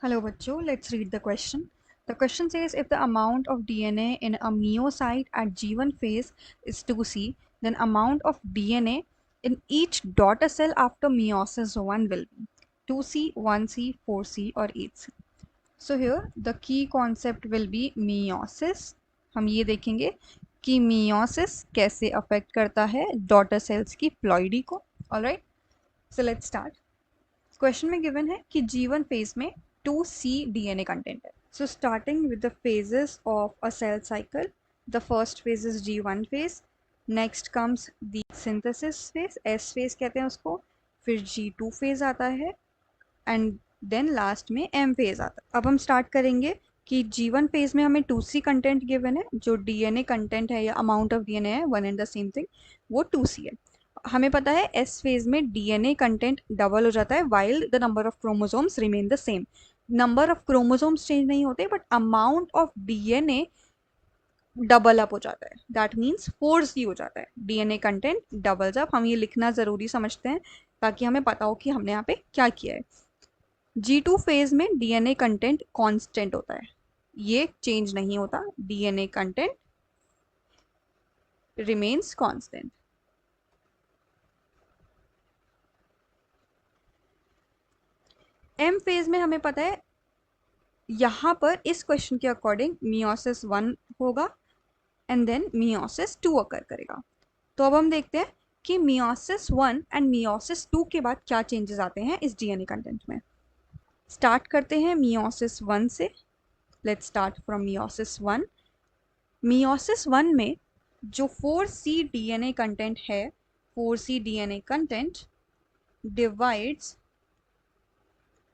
Hello bachcho, let's read the question. The question says if the amount of DNA in a meiocyte at G1 phase is 2C, then amount of DNA in each daughter cell after meiosis 1 will be 2C, 1C, 4C or 8C. So here the key concept will be meiosis. हम ये देखेंगे कि meiosis कैसे affect करता है daughter cells की ploidy को. Alright, so let's start. Question में गिवन है कि G1 फेज में 2C DNA कंटेंट है. So starting with the phases of a cell cycle, the first phase is G1 phase, next comes the synthesis phase, S phase कहते हैं उसको, फिर G2 phase आता है एंड देन लास्ट में M phase आता है. अब हम स्टार्ट करेंगे कि G1 फेज में हमें 2C कंटेंट गिवन है, जो DNA कंटेंट है या अमाउंट ऑफ DNA है, one and the same thing, वो 2C है. हमें पता है एस फेज में डीएनए कंटेंट डबल हो जाता है while the number of chromosomes remain the same. Number of chromosomes change नहीं होते but amount of DNA double up हो जाता है. दैट मीन्स 4C हो जाता है. DNA content doubles up. हम ये लिखना ज़रूरी समझते हैं ताकि हमें पता हो कि हमने यहाँ पे क्या किया है. G2 फेज में डीएनए कंटेंट कांस्टेंट होता है, ये चेंज नहीं होता. DNA content remains constant. M phase में हमें पता है यहाँ पर इस क्वेश्चन के अकॉर्डिंग मियोसिस 1 होगा एंड देन मियोसिस 2 अकर करेगा. तो अब हम देखते हैं कि मियोसिस 1 एंड मियोसिस 2 के बाद क्या चेंजेस आते हैं इस डीएनए कंटेंट में. स्टार्ट करते हैं मियोसिस 1 से. Let's start from meiosis 1. Meiosis 1 में जो 4C डीएनए कंटेंट है, 4C DNA content divides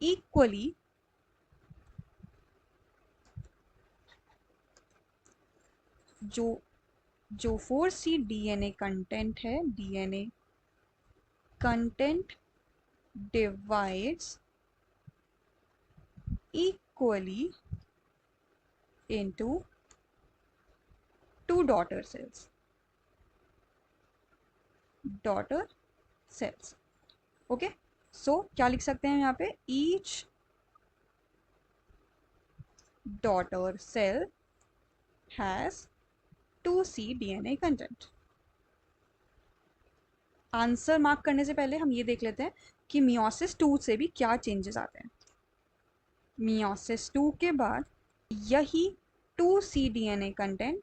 equally जो 4C डीएनए कंटेंट है, DNA content divides equally into 2 daughter cells. Okay, so क्या लिख सकते हैं यहाँ पे? Each daughter cell has 2C DNA content. Answer mark करने से पहले हम ये देख लेते हैं कि मियोसिस 2 से भी क्या चेंजेस आते हैं. मियोसिस 2 के बाद यही 2C DNA content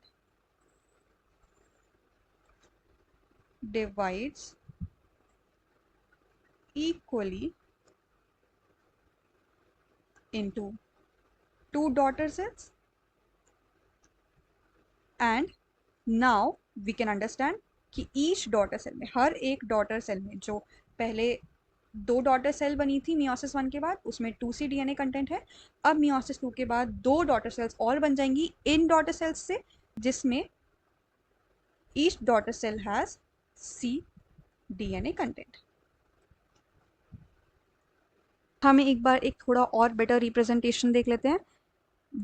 divides equally into 2 daughter cells and now we can understand कि each daughter cell में, हर एक daughter cell में जो पहले 2 daughter cell बनी थी मियोसिस 1 के बाद, उसमें 2C DNA कंटेंट है. अब मियोसिस 2 के बाद 2 daughter cells और बन जाएंगी इन daughter cells से, जिसमें each daughter cell has C DNA content. हमें एक बार एक थोड़ा और बेटर रिप्रेजेंटेशन देख लेते हैं.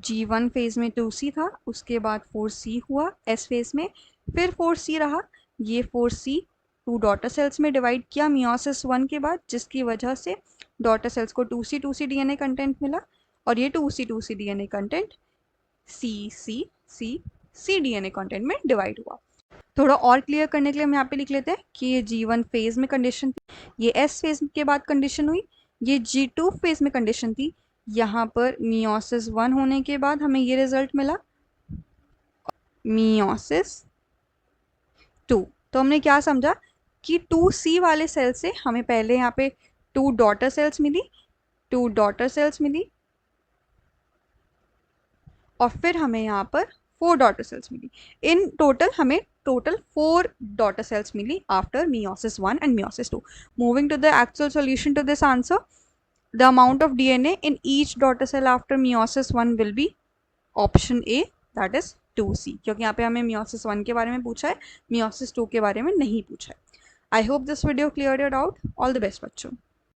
G1 फेज में 2C था, उसके बाद 4C हुआ S फेज में, फिर 4C रहा. ये 4C 2 डॉटर सेल्स में डिवाइड किया मियोसिस 1 के बाद, जिसकी वजह से डॉटर सेल्स को 2C 2C डीएनए कंटेंट मिला और ये 2C 2C DNA content C DNA content में डिवाइड हुआ. थोड़ा और क्लियर करने के लिए हम यहाँ पे लिख लेते हैं कि ये G1 फेज में कंडीशन थी, ये S फेज के बाद कंडीशन हुई, ये G2 फेज में कंडीशन थी. यहाँ पर मियोसिस 1 होने के बाद हमें ये रिजल्ट मिला मियोसिस 2. तो हमने क्या समझा कि 2C वाले सेल से हमें पहले यहाँ पे 2 डॉटर सेल्स मिली और फिर हमें यहाँ पर 4 डॉटर सेल्स मिली. इन टोटल हमें 4 daughter cells milli after meiosis 1 and meiosis 2. Moving to the actual solution to this answer, the amount of DNA in each daughter cell after meiosis 1 will be option A, that is 2C, क्योंकि यहाँ पे हमें meiosis 1 के बारे में पूछा है, meiosis 2 के बारे में नहीं पूछा है. I hope this video cleared it out. All the best बच्चों.